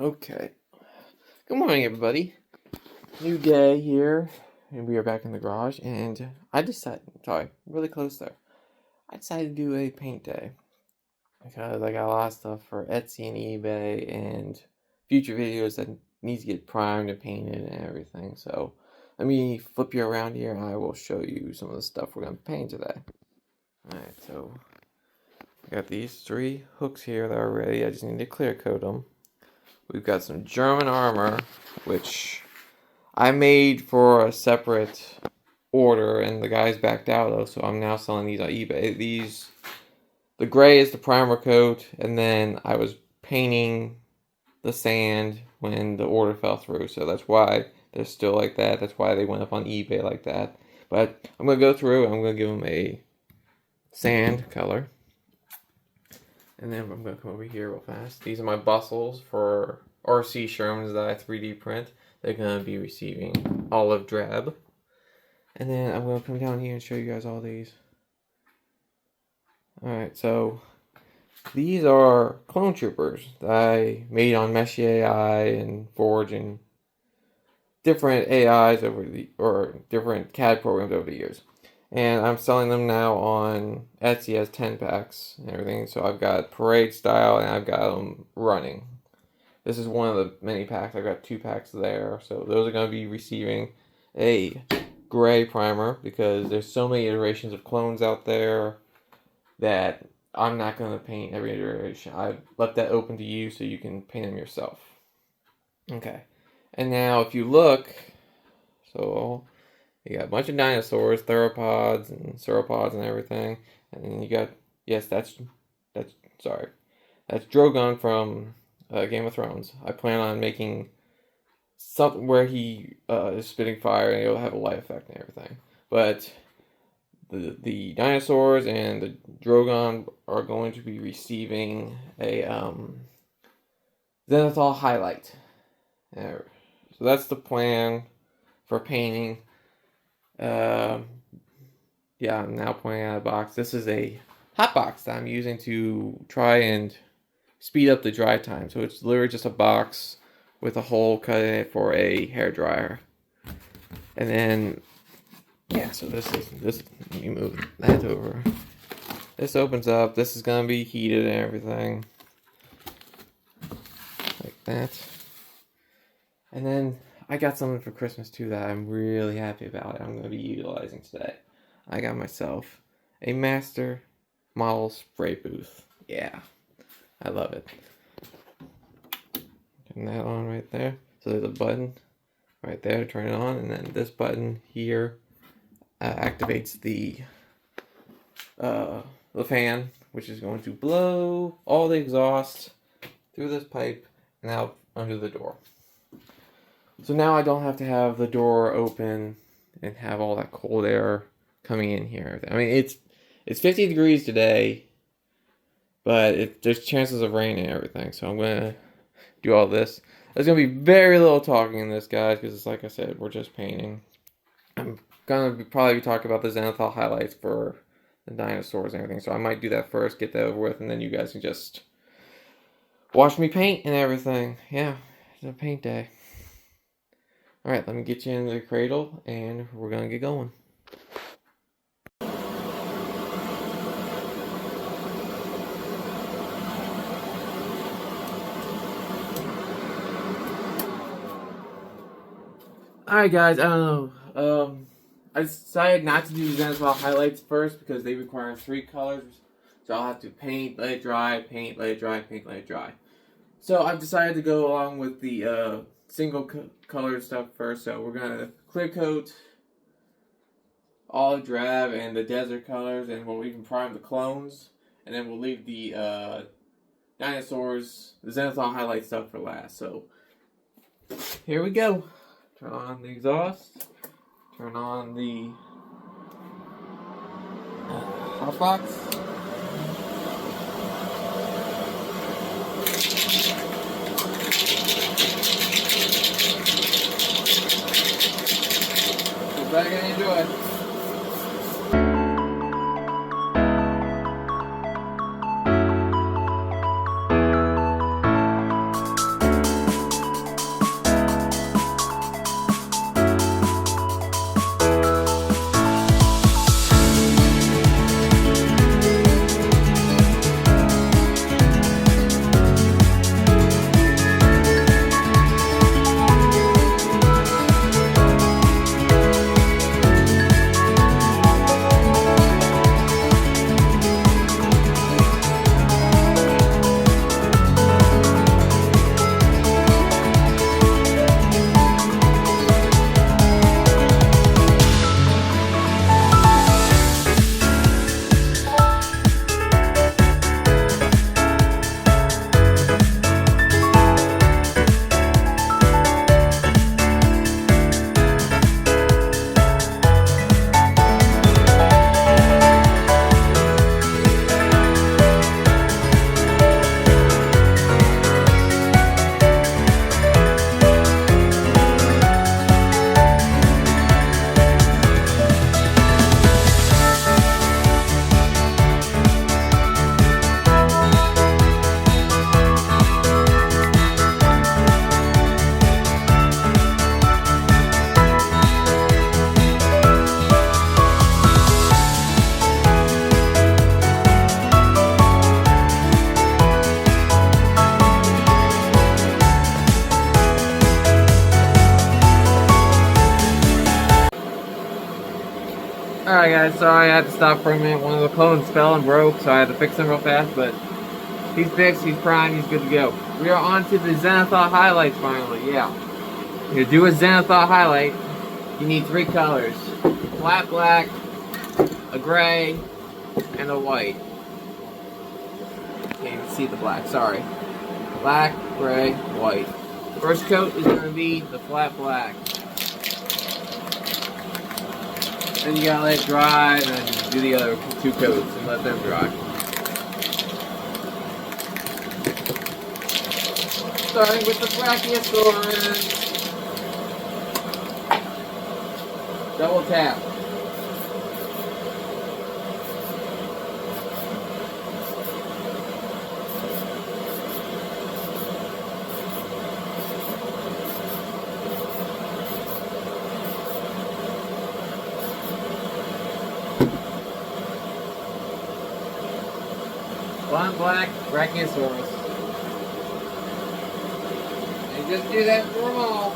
Okay. Good morning, everybody. New day here, and we are back in the garage. And I decided, sorry, really close there. I decided to do a paint day because I got a lot of stuff for Etsy and eBay and future videos that needs to get primed and painted and everything. So let me flip you around here, and I will show you some of the stuff we're gonna paint today. All right, so I got these 3 hooks here that are ready. I just need to clear coat them. We've got some German armor, which I made for a separate order, and the guys backed out of, so I'm now selling these on eBay. The gray is the primer coat, and then I was painting the sand when the order fell through, so that's why they're still like that. That's why they went up on eBay like that. But I'm going to go through, and I'm going to give them a sand color. And then I'm going to come over here real fast. These are my bussels for RC Shermans that I 3D print. They're going to be receiving olive drab. And then I'm going to come down here and show you guys all these. Alright, so these are clone troopers that I made on Messier AI and Forge and different AIs or different CAD programs over the years. And I'm selling them now on Etsy as 10 packs and everything. So I've got parade style and I've got them running. This is one of the many packs. I've got 2 packs there. So those are going to be receiving a gray primer because there's so many iterations of clones out there that I'm not going to paint every iteration. I've left that open to you so you can paint them yourself. Okay. And now if you look, so you got a bunch of dinosaurs, theropods and sauropods and everything. And then you got, yes, that's Drogon from Game of Thrones. I plan on making something where he is spitting fire and it'll have a light effect and everything. But the dinosaurs and the Drogon are going to be receiving a zenithal highlight. So that's the plan for painting. Yeah, I'm now pointing out a box. This is a hot box that I'm using to try and speed up the dry time. So it's literally just a box with a hole cut in it for a hair dryer. And then, yeah, so this, let me move that over. This opens up. This is going to be heated and everything. Like that. And then I got something for Christmas too that I'm really happy about. I'm going to be utilizing today. I got myself a master model spray booth. Yeah, I love it. Turn that on right there. So there's a button right there to turn it on, and then this button here activates the fan, which is going to blow all the exhaust through this pipe and out under the door. So now I don't have to have the door open and have all that cold air coming in here. I mean, it's 50 degrees today, but there's chances of rain and everything. So I'm going to do all this. There's going to be very little talking in this, guys, because it's like I said, we're just painting. I'm going to probably be talking about the zenithal highlights for the dinosaurs and everything. So I might do that first, get that over with, and then you guys can just watch me paint and everything. Yeah, it's a paint day. Alright, let me get you in the cradle, and we're going to get going. Alright guys, I don't know. I decided not to do the zenithal highlights first because they require 3 colors. So I'll have to paint, let it dry, paint, let it dry, paint, let it dry. So I've decided to go along with the single color stuff first. So we're going to clear coat olive drab and the desert colors, and we'll even prime the clones. And then we'll leave the dinosaurs, the zenithal highlight stuff for last. So here we go. Turn on the exhaust. Turn on the hot box. Sit back and enjoy. guys, sorry I had to stop for a minute. One of the clones fell and broke, so I had to fix him real fast, but he's fixed, he's primed, he's good to go. We are on to the zenithal highlights finally, yeah. To do a zenithal highlight, you need 3 colors. Flat black, a gray, and a white. Can't even see the black, sorry. Black, gray, white. First coat is going to be the flat black. Then you gotta let it dry, and then do the other 2 coats and let them dry. Starting with the Brachiosaurus. Double tap. Blonde black Brachiosaurus. And just do that for them all.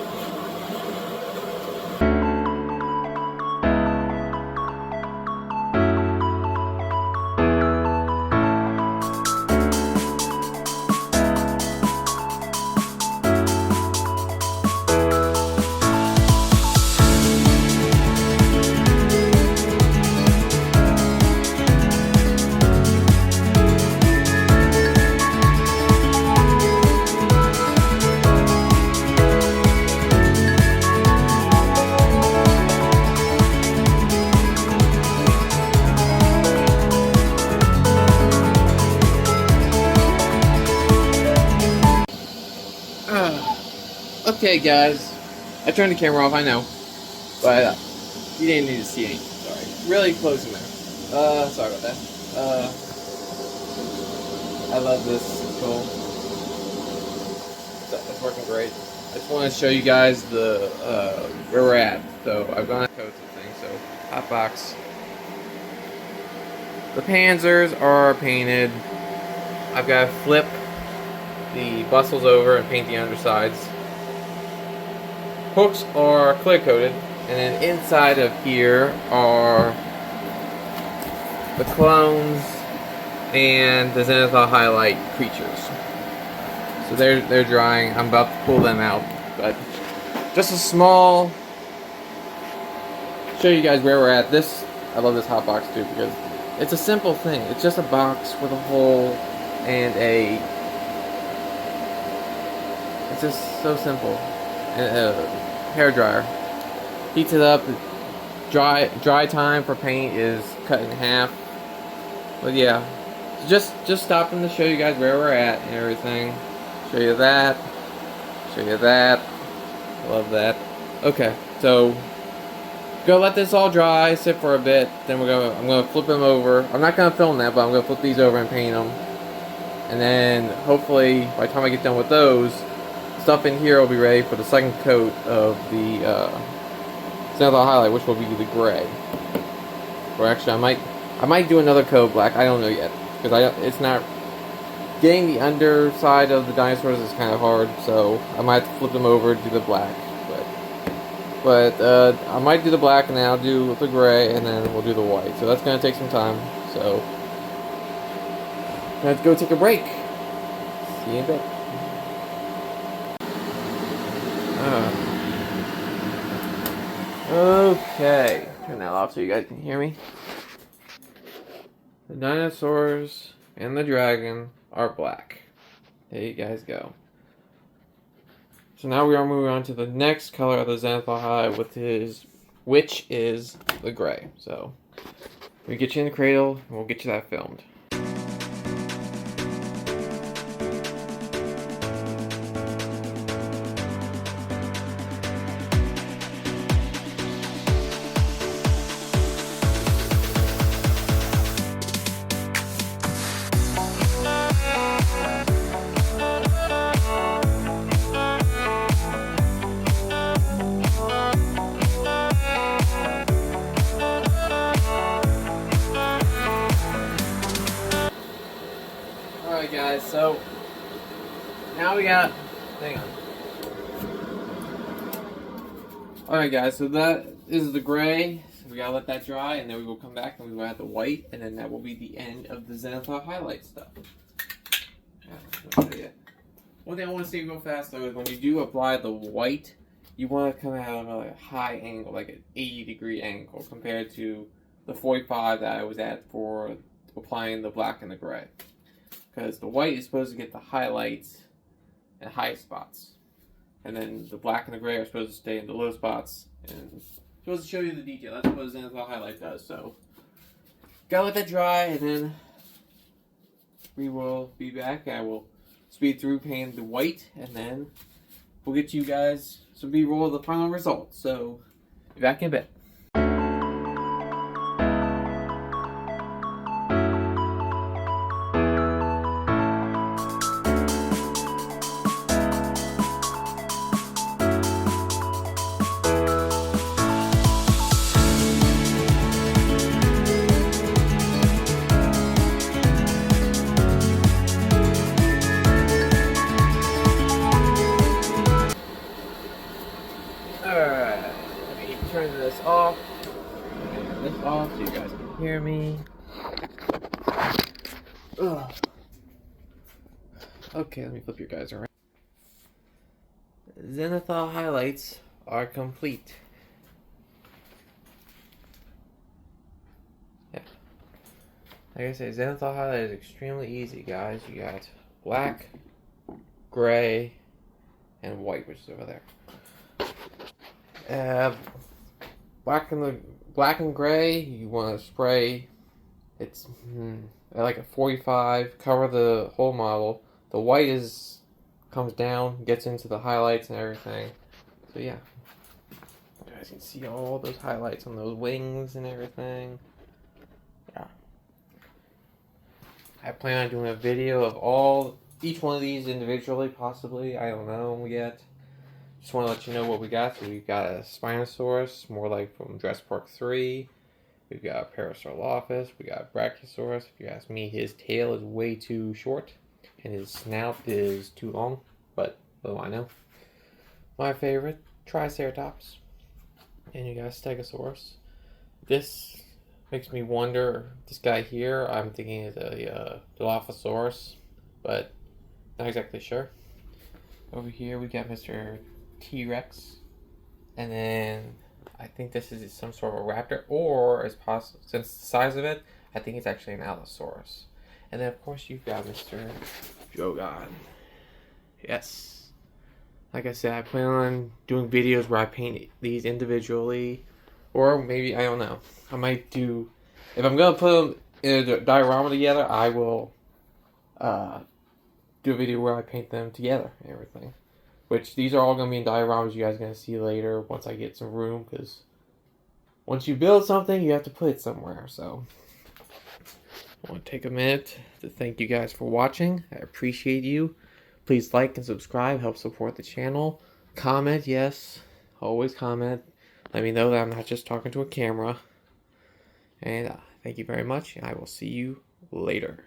Okay guys, I turned the camera off, I know, but you didn't need to see anything, sorry. Really close in there. Sorry about that. I love this, it's cool. It's working great. I just want to show you guys the, where we're at. So I've gone coats and things, so hot box. The Panzers are painted. I've got to flip the bussels over and paint the undersides. Hooks are clear coated, and then inside of here are the clones and the zenithal highlight creatures. So they're drying. I'm about to pull them out, but just a small show you guys where we're at. This, I love this hot box too because it's a simple thing. It's just a box with a hole and it's just so simple. Hair dryer. Heats it up. Dry time for paint is cut in half. But yeah, just stopping to show you guys where we're at and everything. Show you that. Show you that. Love that. Okay, so go let this all dry, sit for a bit. Then I'm gonna flip them over. I'm not gonna film that, but I'm gonna flip these over and paint them. And then hopefully by the time I get done with those, stuff in here will be ready for the second coat of the zenithal highlight, which will be the gray. Or actually, I might do another coat black. I don't know yet because it's not getting the underside of the dinosaurs is kind of hard. So I might have to flip them over to do the black. But I might do the black and then I'll do the gray and then we'll do the white. So that's gonna take some time. So let's go take a break. See you in a bit. Okay, turn that off so you guys can hear me. The dinosaurs and the dragon are black. There you guys go. So now we are moving on to the next color of the zenithal highlight, which is the gray. So we get you in the cradle and we'll get you that filmed. Alright guys, so now we got, hang on. Alright guys, so that is the gray. we gotta let that dry, and then we will come back and we will add the white, and then that will be the end of the zenithal highlight stuff. One thing I want to say real fast though is when you do apply the white, you want to come out of a high angle, like an 80-degree angle, compared to the 45 that I was at for applying the black and the gray. Because the white is supposed to get the highlights and high spots, and then the black and the gray are supposed to stay in the low spots and supposed to show you the detail. That's what a zenithal highlight does. So gotta let that dry, and then we will be back. I will speed through painting the white, and then we'll get you guys some B-roll of the final result. So be back in a bit. Alright, let me turn this off. This off so you guys can hear me. Ugh. Okay, let me flip you guys around. Zenithal highlights are complete. Yeah. Like I say, zenithal highlight is extremely easy, guys. You got black, gray, and white, which is over there. Black and gray, you want to spray. It's like a 45. Cover the whole model. The white comes down, gets into the highlights and everything. So yeah, you guys can see all those highlights on those wings and everything. Yeah, I plan on doing a video of each one of these individually, possibly. I don't know yet. Just want to let you know what we got. So we've got a Spinosaurus, more like from Jurassic Park 3. We've got Parasaurolophus. We got Brachiosaurus. If you ask me, his tail is way too short, and his snout is too long. But what do I know? My favorite, Triceratops. And you got Stegosaurus. This makes me wonder. This guy here, I'm thinking is a Dilophosaurus, but not exactly sure. Over here we got Mr. T-Rex, and then I think this is some sort of a raptor, or as possible, since the size of it, I think it's actually an Allosaurus. And then of course you've got Mr. Jogon. Yes, like I said, I plan on doing videos where I paint these individually, or maybe, I don't know, I might do, if I'm gonna put them in a diorama together, I will do a video where I paint them together and everything. Which, these are all going to be in dioramas you guys are going to see later once I get some room, because once you build something, you have to put it somewhere. So, I want to take a minute to thank you guys for watching. I appreciate you. Please like and subscribe, help support the channel. Comment, yes, always comment. Let me know that I'm not just talking to a camera. And thank you very much, and I will see you later.